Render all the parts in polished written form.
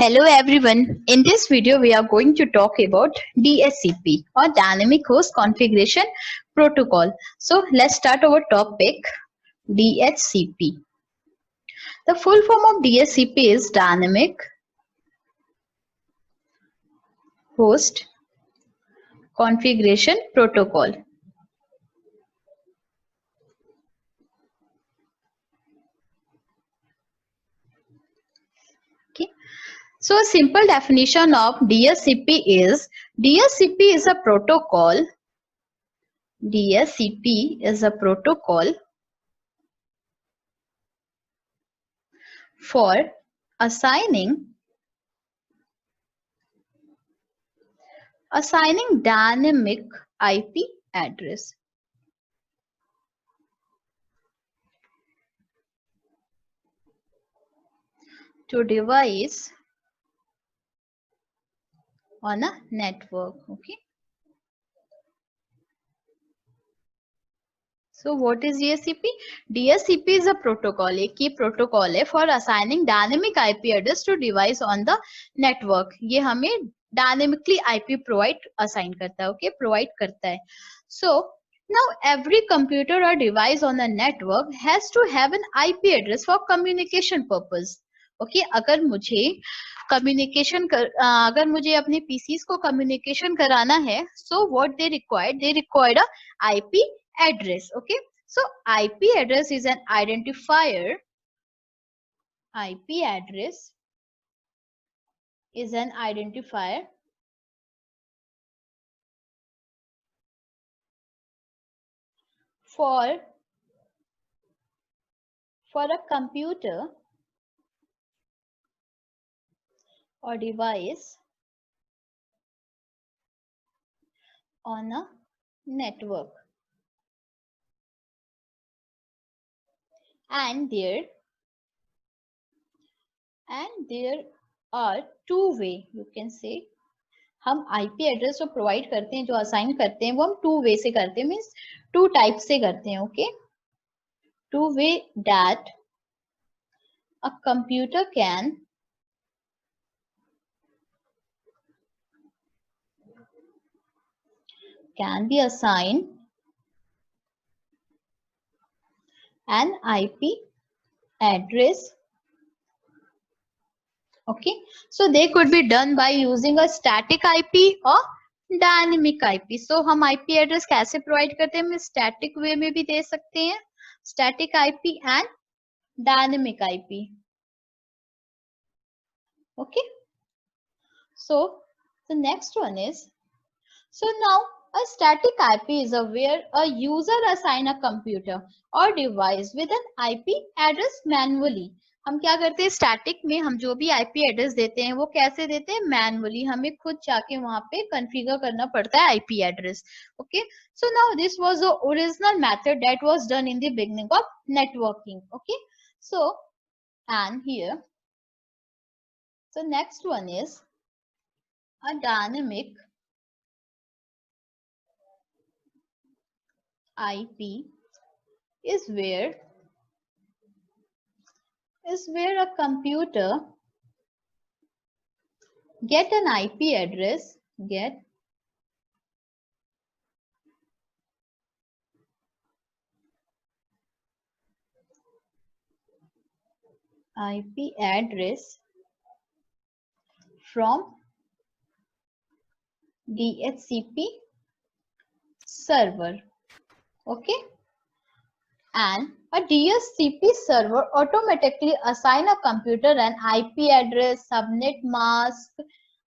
Hello everyone. In this video, we are going to talk about DHCP or Dynamic Host Configuration Protocol. So let's start our topic DHCP. The full form of DHCP is Dynamic Host Configuration Protocol. Okay. So a simple definition of DHCP is a protocol. DHCP is a protocol for assigning dynamic IP address to device on a network. Okay. So what is DHCP? DHCP is a protocol, एक की protocol है for assigning dynamic IP address to device on the network. ये हमें dynamically IP assign करता है, okay, provide करता है. So now every computer or device on the network has to have an IP address for communication purpose. Okay, अगर मुझे अगर मुझे अपने PCs को communication कराना है, so what they required a IP address. Okay, so IP address is an identifier. IP address is an identifier for a computer or device on a network, and there are two way, you can say, हम IP address जो provide करते हैं, जो assign करते हैं, वो हम two way से करते हैं, मीन्स टू टाइप से करते हैं. Okay, two way that a computer can be assigned an IP address. Okay, so they could be done by using a static IP or dynamic IP. So हम IP address कैसे provide करते हैं? हम static way में भी दे सकते हैं, static IP and dynamic IP. Okay, so the next one is, so now a static IP is where a user assign a computer or device with an IP address manually. हम क्या करते हैं, static में हम जो भी IP address देते हैं वो कैसे देते हैं, मैनुअली. हमें खुद जाके वहां पे कॉन्फ़िगर करना पड़ता है IP address. Okay, so now this was the original method that was done in the beginning of networking. Okay, so and here, so next one is a dynamic IP is where a computer get an IP address, IP address from DHCP server. Okay, and a DHCP server automatically assign a computer an IP address, subnet mask,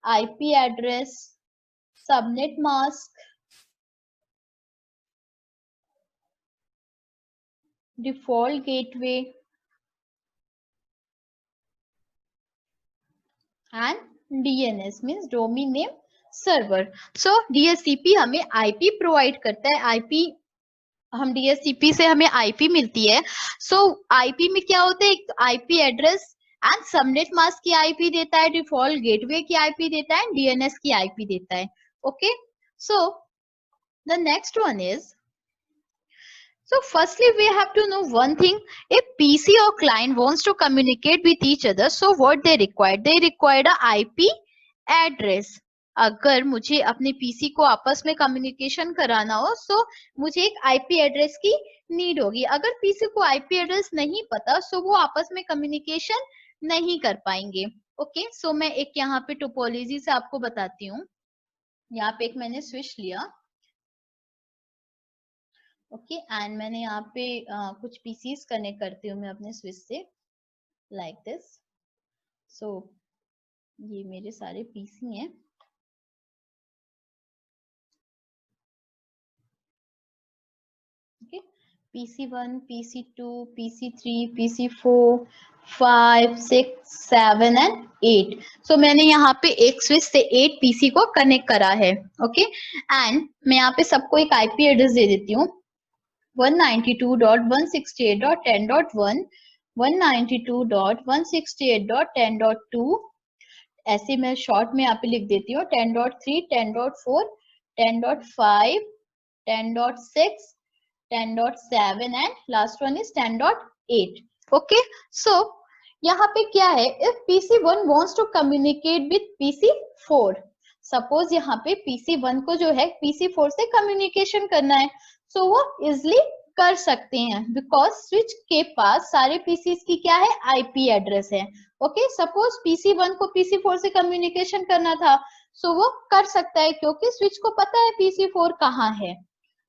IP address, subnet mask, default gateway and DNS means domain name server. So DHCP हमें IP provide करता है. IP हम DHCP से हमें IP मिलती है. So IP में क्या होता है, एक IP address and subnet mask की IP देता है, डिफॉल्ट गेटवे की IP देता है, DNS की IP देता है. Okay, so the next one is, So firstly, we have to know one thing. If PC or client wants to communicate with each other, so what they require? They require a IP address. अगर मुझे अपने PC को आपस में communication कराना हो, so मुझे एक आईपी एड्रेस की नीड होगी. अगर पीसी को आईपी एड्रेस नहीं पता, so वो आपस में कम्युनिकेशन नहीं कर पाएंगे. ओके, सो मैं एक यहाँ पे टोपोलॉजी से आपको बताती हूँ. यहाँ पे एक मैंने स्विच लिया. ओके, एंड मैंने यहाँ पे कुछ पीसीस कनेक्ट करती हूँ मैं अपने स्विच से, लाइक दिस. सो ये मेरे सारे पीसी हैं. Okay, PC1, PC2, PC3, PC4, 5, 6, 7 and 8. सो मैंने यहाँ पे एक स्विच से 8 पीसी को कनेक्ट करा है. ओके, एंड मैं यहाँ पे सबको एक आईपी एड्रेस दे देती हूँ. 192.168.10.1, 192.168.10.2. ऐसे मैं शॉर्ट में यहाँ पे लिख देती हूँ 10.3, 10.4, 10.5, 10.6, 10.7 and last one is 10.8. Okay, so यहाँ पे क्या है, if PC1 wants to communicate with PC4, suppose यहाँ पे PC1 को जो है PC4 से कम्युनिकेशन करना है, सो वो इजिली कर सकते हैं बिकॉज स्विच के पास सारे पीसीस की क्या है, आईपी एड्रेस है. ओके, सपोज PC1 को PC4 से कम्युनिकेशन करना था, सो वो कर सकता है क्योंकि स्विच को पता है PC4 कहाँ है.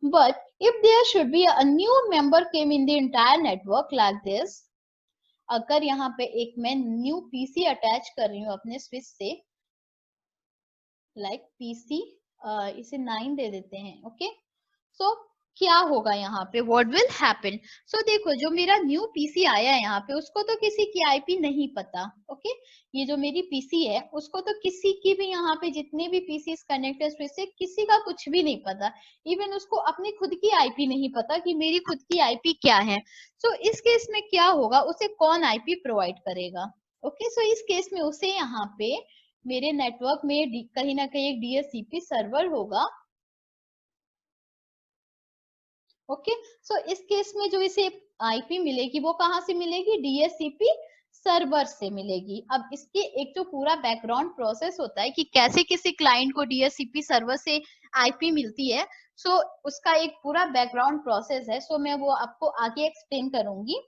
But if there should be a new member came in the entire network like this, अगर यहाँ पे एक मैं न्यू पीसी अटैच कर रही हूँ अपने स्विच से, लाइक पीसी इसे 9 दे देते हैं. ओके, सो क्या होगा यहाँ पे, व्हाट विल हैपन. सो देखो, जो मेरा न्यू पीसी आया है यहाँ पे, उसको तो किसी की आईपी नहीं पता. ओके, ये जो मेरी पीसी है उसको तो किसी की भी, यहाँ पे जितने भी पीसी कनेक्टेड से किसी का कुछ भी नहीं पता. इवन उसको अपनी खुद की आईपी नहीं पता कि मेरी खुद की आईपी क्या है. सो इस केस में क्या होगा, उसे कौन आईपी प्रोवाइड करेगा. ओके, सो इस केस में उसे यहाँ पे मेरे नेटवर्क में कहीं ना कहीं एक डीएचसीपी सर्वर होगा. ओके, सो इस केस में जो इसे आईपी मिलेगी वो कहाँ से मिलेगी, डीएचसीपी सर्वर से मिलेगी. अब इसके एक जो पूरा बैकग्राउंड प्रोसेस होता है कि कैसे किसी क्लाइंट को डीएचसीपी सर्वर से आईपी मिलती है, सो उसका एक पूरा बैकग्राउंड प्रोसेस है. सो मैं वो आपको आगे एक्सप्लेन करूंगी.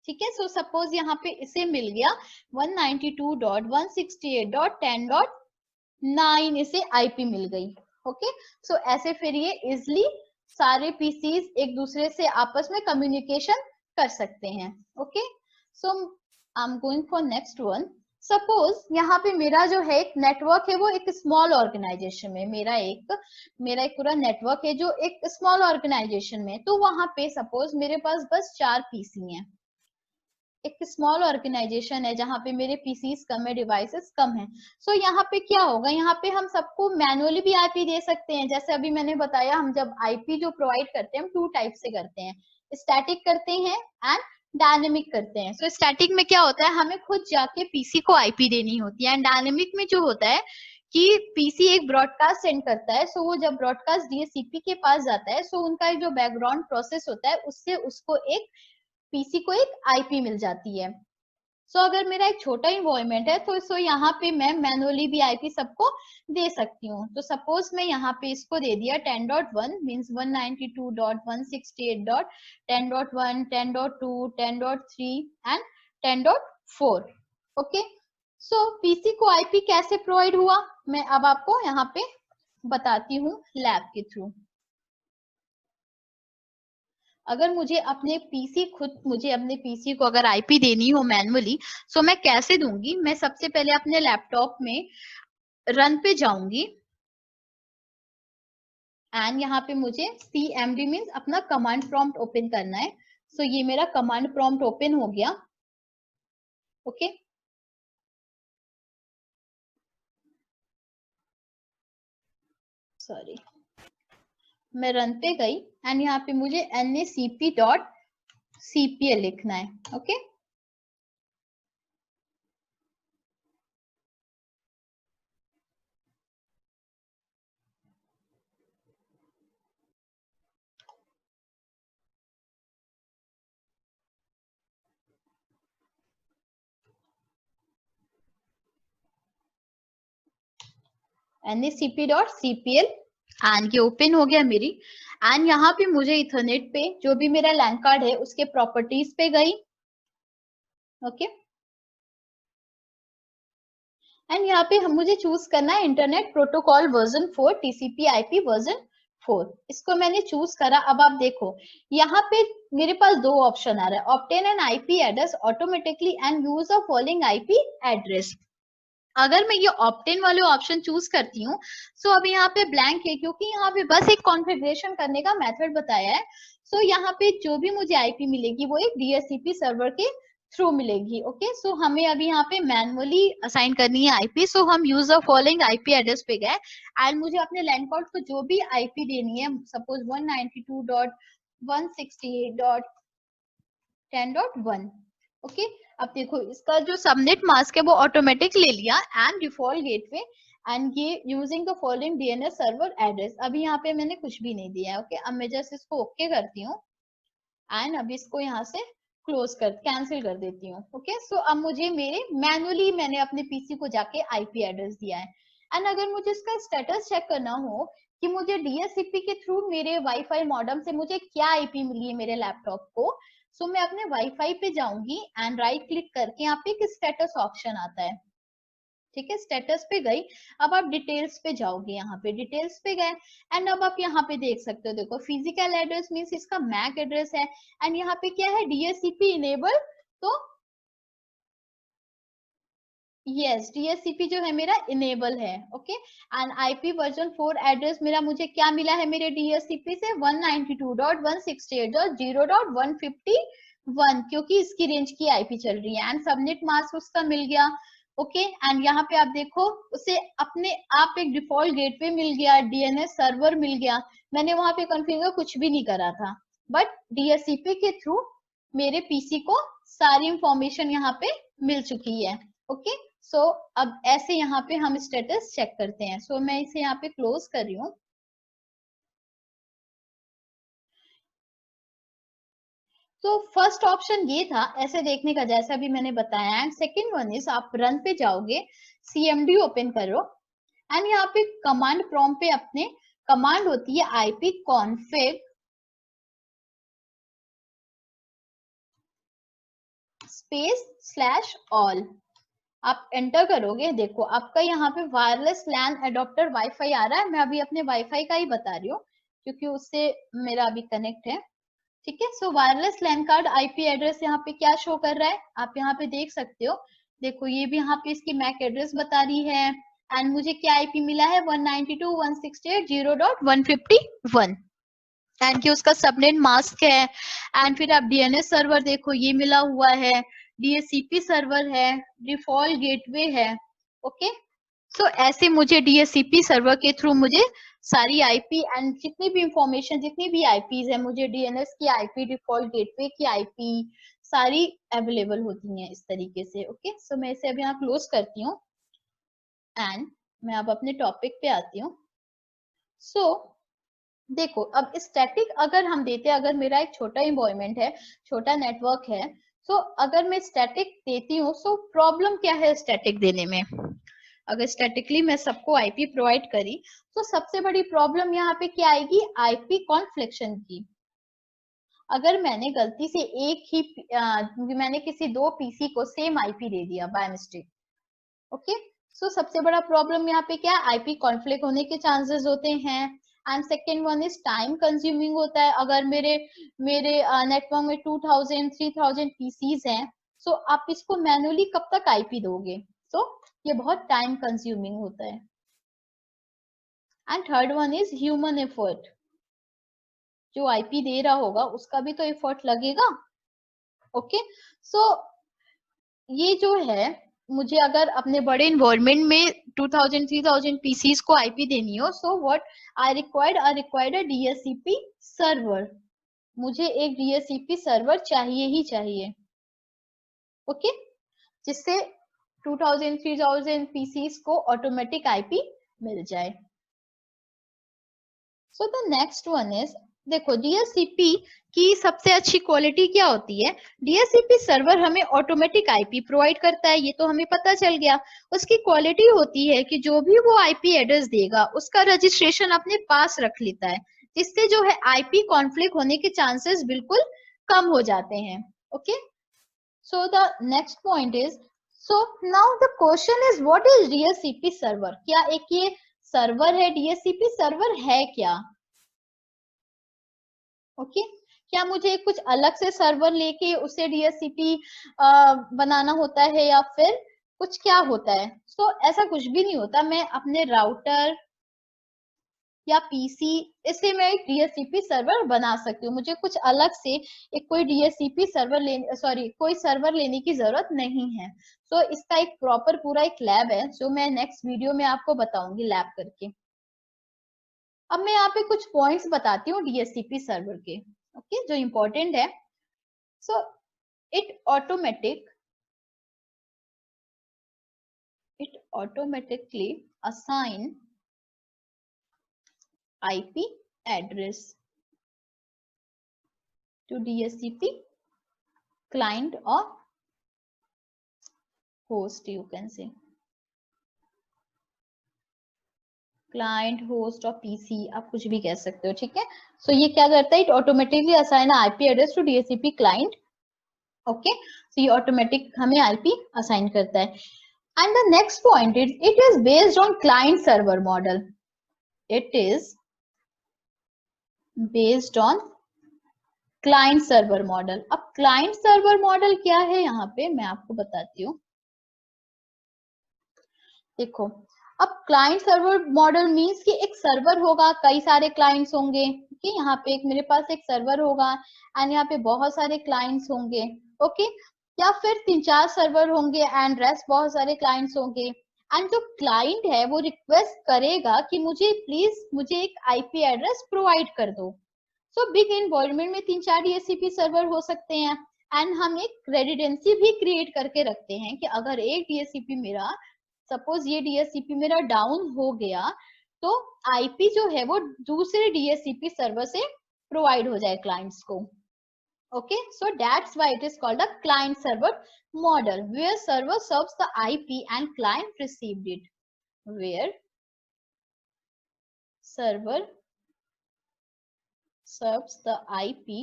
ठीक है, सो सपोज यहाँ पे इसे मिल गया 192.168.10.9 इसे आईपी मिल गई. ओके, सो ऐसे फिर ये इजिली सारे पीसीज एक दूसरे से आपस में कम्युनिकेशन कर सकते हैं. Okay, so I am going for next one. Suppose यहाँ पे मेरा जो है एक नेटवर्क है वो एक स्मॉल ऑर्गेनाइजेशन में, मेरा एक पूरा नेटवर्क है जो एक स्मॉल ऑर्गेनाइजेशन में. तो वहां पे सपोज मेरे पास बस 4 पीसी हैं. एक स्मॉल ऑर्गेनाइजेशन है जहाँ पे मेरे पीसीस कम है, डिवाइसेस कम है. सो यहाँ पे क्या होगा, यहाँ पे हम सबको मैनुअली भी आईपी दे सकते हैं. जैसे अभी मैंने बताया, हम जब आईपी जो प्रोवाइड करते हैं हम 2 टाइप से करते हैं, स्टैटिक करते हैं एंड डायनेमिक करते हैं. सो स्टैटिक में क्या होता है, हमें खुद जाके पीसी को आईपी देनी होती है. एंड डायनेमिक में जो होता है कि पीसी एक ब्रॉडकास्ट सेंड करता है, सो वो जब ब्रॉडकास्ट डीएचसीपी के पास जाता है, सो उनका जो बैकग्राउंड प्रोसेस होता है उससे उसको एक पीसी को एक आईपी मिल जाती है. सो अगर मेरा एक छोटा इन्वायरमेंट है तो यहाँ पे मैं मैनुअली भी आईपी सबको दे सकती हूँ. तो सपोज मैं यहाँ पे इसको दे दिया 10.1 means 192.168.10.1, 10.2, 10.3 and 10.4. Okay, so PC को आईपी कैसे प्रोवाइड हुआ, मैं अब आपको यहाँ पे बताती हूँ लैब के थ्रू. अगर मुझे अपने पीसी को अगर आईपी देनी हो मैनुअली, सो मैं कैसे दूंगी, मैं सबसे पहले अपने लैपटॉप में रन पे जाऊंगी एंड यहाँ पे मुझे cmd मीन्स अपना कमांड प्रॉम्प्ट ओपन करना है. सो ये मेरा कमांड प्रॉम्प्ट ओपन हो गया. ओके, सॉरी, मैं रन पे गई एंड यहाँ पे मुझे nacp.cpl लिखना है. ओके, NACP.CPL एंड ये ओपन हो गया मेरी। एंड यहाँ पे मुझे इथरनेट पे जो भी मेरा लैन कार्ड है उसके प्रॉपर्टीज पे गई। ओके एंड यहाँ पे मुझे चूज करना है internet protocol version 4 TCP/IP version 4। इसको मैंने चूज करा। अब आप देखो यहाँ पे मेरे पास दो ऑप्शन आ रहा है, obtain an IP address automatically and use a following IP address. अगर मैं ये ऑप्टेन वाले ऑप्शन चूज करती हूँ सो अभी यहाँ पे ब्लैंक है क्योंकि यहाँ पे बस एक कॉन्फ़िगरेशन करने का मेथड बताया है। सो यहाँ पे जो भी मुझे आईपी मिलेगी वो एक DHCP सर्वर के थ्रू मिलेगी। ओके सो हमें अभी यहाँ पे मैनुअली असाइन करनी है आईपी। सो हम use the following IP address पे गए एंड मुझे अपने लैंड पोर्ट को जो भी आईपी देनी है, सपोज 192.168.10.1। ओके अब देखो इसका जो सबनेट मास्क है वो ऑटोमेटिक ले लिया एंड डिफॉल्ट गेटवे एंड ये using the following DNS server address. अभी यहाँ पे मैंने कुछ भी नहीं दिया है। ओके अब मैं जस्ट इसको ओके करती हूँ एंड अभी इसको यहाँ से क्लोज कर कैंसिल कर देती हूँ। ओके सो अब मुझे मेरे मैनुअली मैंने अपने पीसी को जाके आईपी एड्रेस दिया है। एंड अगर मुझे इसका स्टेटस चेक करना हो कि मुझे DHCP के थ्रू मेरे वाईफाई मॉडेम से मुझे क्या आईपी मिली है मेरे लैपटॉप को, सो मैं अपने वाईफाई पे जाऊंगी एंड राइट क्लिक करके यहाँ पे एक स्टेटस ऑप्शन आता है। ठीक है स्टेटस पे गई। अब आप डिटेल्स पे जाओगे, यहाँ पे डिटेल्स पे गए एंड अब आप यहाँ पे देख सकते हो, देखो फिजिकल एड्रेस मींस इसका मैक एड्रेस है एंड यहाँ पे क्या है DHCP इनेबल। तो यस DHCP जो है मेरा इनेबल है। Okay and IP version 4 address मेरा मुझे क्या मिला है मेरे DHCP से 192.168.0.151 क्योंकि इसकी रेंज की IP चल रही है एंड सबनेट मास्क उसका मिल गया। ओके एंड यहाँ पे आप देखो उसे अपने आप एक डिफॉल्ट गेटवे मिल गया, DNS सर्वर मिल गया। मैंने वहां पे कॉन्फ़िगर कुछ भी नहीं करा था बट DHCP के थ्रू मेरे पीसी को सारी इंफॉर्मेशन यहाँ पे मिल चुकी है। ओके सो अब ऐसे यहाँ पे हम स्टेटस चेक करते हैं। सो मैं इसे यहाँ पे क्लोज कर रही हूँ। तो फर्स्ट ऑप्शन ये था ऐसे देखने का जैसा भी मैंने बताया एंड सेकेंड वन इज आप रन पे जाओगे, CMD ओपन करो एंड यहाँ पे कमांड प्रॉम्प्ट पे अपने कमांड होती है IP config /all। आप एंटर करोगे, देखो आपका यहाँ पे वायरलेस लैन एडोप्टर वाईफाई आ रहा है। मैं अभी अपने वाईफाई का ही बता रही हूँ क्योंकि उससे मेरा अभी कनेक्ट है। ठीक है सो वायरलेस लैन कार्ड IP एड्रेस यहाँ पे क्या शो कर रहा है आप यहाँ पे देख सकते हो। देखो ये भी यहाँ पे इसकी मैक एड्रेस बता रही है एंड मुझे क्या IP मिला है 192.168.0.151 एंड ये उसका सबनेट मास्क है। एंड फिर आप DNS सर्वर देखो ये मिला हुआ है, DHCP सर्वर है, डिफॉल्ट गेटवे है। ओके सो ऐसे मुझे DHCP सर्वर के थ्रू मुझे सारी IP एंड जितनी भी इंफॉर्मेशन जितनी भी IPs है मुझे DNS की IP डिफॉल्ट गेटवे की IP सारी अवेलेबल होती हैं इस तरीके से। ओके सो मैं इसे अभी यहाँ क्लोज करती हूँ एंड मैं अब अपने टॉपिक पे आती हूँ। सो देखो अब स्टैटिक अगर हम देते हैं, अगर मेरा एक छोटा इन्वायरमेंट है, छोटा नेटवर्क है, सो अगर मैं स्टैटिक देती हूँ सो प्रॉब्लम क्या है स्टैटिक देने में। अगर स्टैटिकली मैं सबको आईपी प्रोवाइड करी तो सबसे बड़ी प्रॉब्लम यहाँ पे क्या आएगी, आईपी कॉन्फ्लिक्शन की। अगर मैंने गलती से एक ही मैंने किसी दो पीसी को सेम आईपी दे दिया बाय मिस्टेक। ओके सो सबसे बड़ा प्रॉब्लम यहाँ पे क्या, आईपी कॉन्फ्लिक्ट होने के चांसेस होते हैं। And second one is time consuming होता है। अगर मेरे मेरे नेटवर्क में 2000 3000 पीसीज हैं सो आप इसको मैनुअली कब तक आईपी दोगे, तो ये बहुत टाइम कंज्यूमिंग होता है। And third one is human effort, जो आईपी दे रहा होगा उसका भी तो एफर्ट लगेगा। ओके सो ये जो है मुझे अगर अपने बड़े इन्वायरमेंट में 2000 3000 पीसीज को आईपी देनी हो so what I required a DHCP server. मुझे एक DHCP सर्वर चाहिए ही चाहिए। ओके जिससे 2000 3000 पीसीज को ऑटोमेटिक आईपी मिल जाए। So the next one is देखो डीएचसीपी की सबसे अच्छी क्वालिटी क्या होती है, डीएचसीपी सर्वर हमें ऑटोमेटिक आईपी प्रोवाइड करता है, ये तो हमें पता चल गया। उसकी क्वालिटी होती है कि जो भी वो आईपी एड्रेस देगा उसका रजिस्ट्रेशन अपने पास रख लेता है, जिससे जो है आईपी कॉन्फ्लिक्ट होने के चांसेस बिल्कुल कम हो जाते हैं। Okay, so the next point is, so now the question is what is DHCP server, क्या एक ये सर्वर है, डीएचसीपी सर्वर है क्या? ओके, क्या मुझे कुछ अलग से सर्वर लेके उसे डीएचसीपी बनाना होता है या फिर कुछ क्या होता है? सो ऐसा कुछ भी नहीं होता, मैं अपने राउटर या पीसी इससे मैं एक डीएचसीपी सर्वर बना सकती हूँ, मुझे कुछ अलग से एक कोई डीएचसीपी सर्वर लेने कोई सर्वर लेने की जरूरत नहीं है। सो इसका एक प्रॉपर पूरा एक लैब है जो मैं नेक्स्ट वीडियो में आपको बताऊंगी लैब करके। अब मैं यहाँ पे कुछ पॉइंट्स बताती हूँ डीएचसीपी सर्वर के, ओके, जो इंपॉर्टेंट है। So it automatic it automatically assign IP address to DHCP client or host, you can say client host और पीसी, आप कुछ भी कह सकते हो, ठीक है। सो ये क्या करता है, it automatically assign IP address to DHCP client. Okay, so ये ऑटोमेटिक हमें आईपी असाइन करता है। And the next point is it is based on client server model, it is based on client server model. अब client server model क्या है, यहाँ पे मैं आपको बताती हूँ। देखो, अब क्लाइंट सर्वर मॉडल मींस कि एक सर्वर होगा, कई सारे क्लाइंट्स होंगे, कि यहाँ पे एक मेरे पास एक सर्वर होगा एंड यहाँ पे बहुत सारे क्लाइंट्स होंगे। ओके, या फिर 3-4 सर्वर होंगे एंड रेस्ट बहुत सारे क्लाइंट्स होंगे। एंड जो क्लाइंट है वो रिक्वेस्ट करेगा कि मुझे एक आईपी एड्रेस प्रोवाइड कर दो। सो बिग एनवायरनमेंट में 3-4 डीएचसीपी सर्वर हो सकते हैं एंड हम एक रेजिडेंसी भी क्रिएट करके रखते हैं कि अगर एक डीएचसीपी मेरा, सपोज ये डीएचसीपी मेरा डाउन हो गया, तो आईपी जो है वो दूसरे डीएचसीपी सर्वर से प्रोवाइड हो जाए क्लाइंट्स को। Okay, so that's why it is called a client server model, where server serves the IP and client received it, where server serves the IP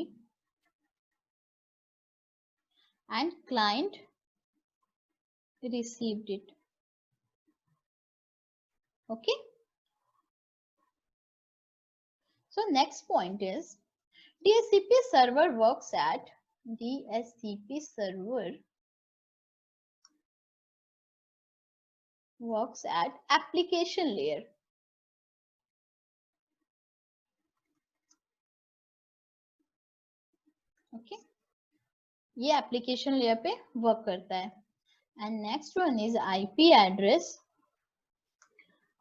and client received it. Okay, so next point is DHCP server works at DHCP server works at application layer. Okay, ये application layer पे work करता है। And next one is IP address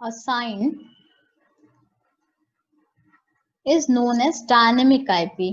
assigned is known as dynamic IP.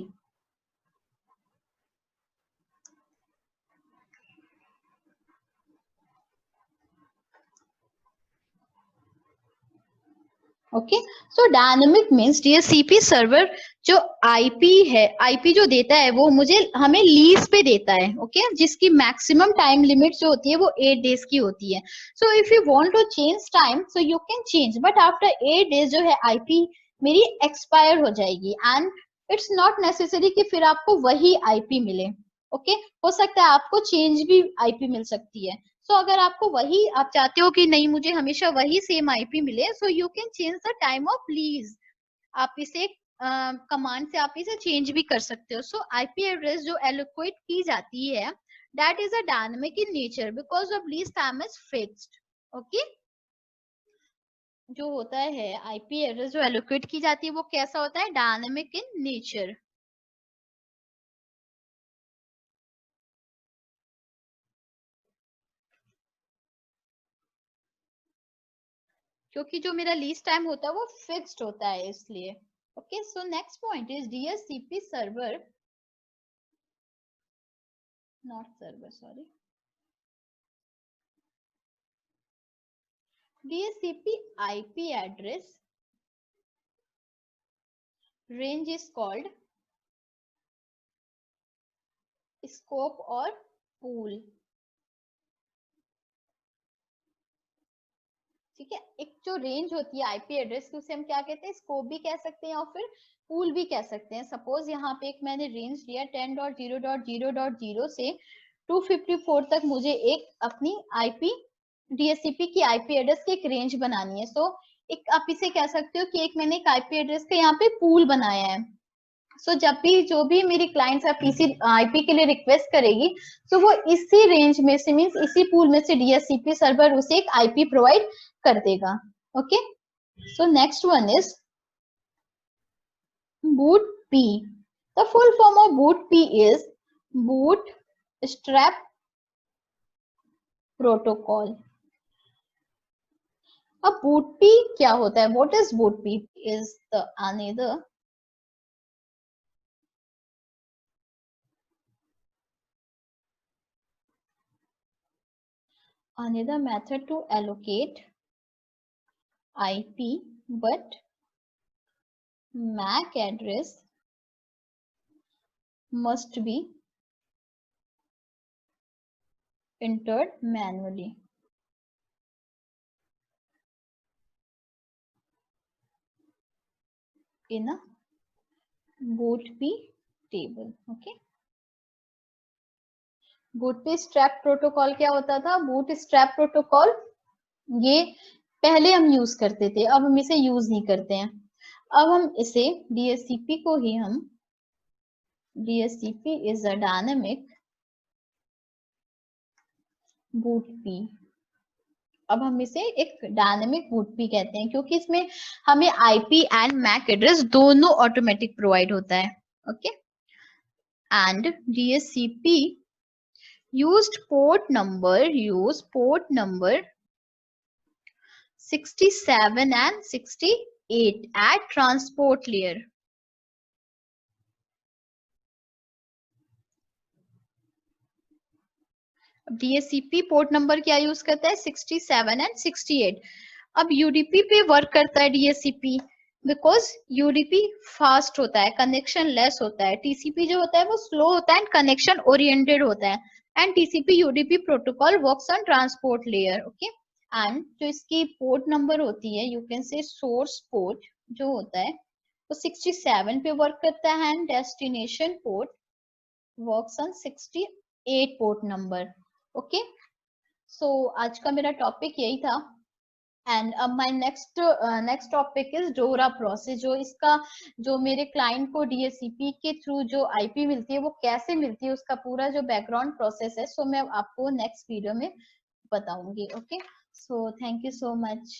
Okay, so dynamic means DHCP server जो IP है, IP जो देता है वो हमें लीज पे देता है। ओके, जिसकी मैक्सिमम टाइम लिमिट जो होती है वो 8 डेज की होती है। So if you want to change time so you can change, but after 8 days जो है आईपी मेरी एक्सपायर हो जाएगी एंड इट्स नॉट नेसेसरी कि फिर आपको वही आईपी मिले। ओके, हो सकता है आपको चेंज भी आईपी मिल सकती है। सो अगर आपको वही आप चाहते हो कि नहीं मुझे हमेशा वही सेम आईपी मिले, सो you can change the time of lease. आप इसे कमांड से आप इसे चेंज भी कर सकते हो। सो आईपी एड्रेस जो एलोकेट की जाती है that is a dynamic in nature because of lease time is fixed. Okay, जो होता है आईपी एड्रेस जो एलोकेट की जाती है वो कैसा होता है, डायनेमिक इन नेचर। क्योंकि जो मेरा लीज टाइम होता है वो फिक्स्ड होता है इसलिए। Okay, so next point is DHCP server, not server sorry, DHCP IP address range is called scope और पूल। ठीक है, एक जो रेंज होती है आईपी एड्रेस की उसे हम क्या कहते हैं, स्कोप भी कह सकते हैं और फिर पूल भी कह सकते हैं। सपोज यहाँ पे एक मैंने रेंज लिया 10.0.0.0 से 254 तक, मुझे एक अपनी आईपी डीएचसीपी की आईपी एड्रेस की एक रेंज बनानी है। सो एक आप इसे कह सकते हो कि एक मैंने एक आईपी एड्रेस का यहाँ पे पूल बनाया है। सो जब भी जो भी मेरी क्लाइंट्स पीसी आईपी के लिए रिक्वेस्ट करेगी, तो वो इसी रेंज में से मींस इसी पूल में से डीएचसीपी सर्वर उसे एक आईपी प्रोवाइड कर देगा। Okay, so next one is boot P. The full form of boot P is boot strap protocol. अब बूट पी क्या होता है, what is boot P? Is the another method to allocate IP, but MAC address must be entered manually in a bootp table. Okay, bootstrap protocol क्या होता था? bootstrap protocol ये पहले हम यूज करते थे, अब हम इसे यूज नहीं करते हैं। अब हम इसे DHCP को ही हम DHCP is a dynamic bootp। अब हम इसे एक डायनेमिक बूटपी कहते हैं क्योंकि इसमें हमें आईपी एंड मैक एड्रेस दोनों ऑटोमेटिक प्रोवाइड होता है। Okay, and DHCP used port number 67 and 68 at transport layer। DHCP port number क्या यूज करता है? 67 एंड 68। अब यूडीपी पे वर्क करता है DHCP बिकॉज यूडीपी फास्ट होता है, कनेक्शन लेस होता है। टीसीपी जो होता है वो स्लो होता है एंड कनेक्शन ओरिएंटेड होता है। And TCP UDP protocol works on transport layer. Okay, and जो इसकी पोर्ट नंबर होती है, you can say source port जो होता है वो 67 पे वर्क करता है and destination port works on 68 port number. Okay, so आज का मेरा टॉपिक यही था। एंड अब my next topic is DORA process. जो इसका जो मेरे क्लाइंट को DHCP के थ्रू जो आईपी मिलती है वो कैसे मिलती है, उसका पूरा जो बैकग्राउंड प्रोसेस है, सो मैं आपको नेक्स्ट वीडियो में बताऊंगी। Okay, so thank you so much.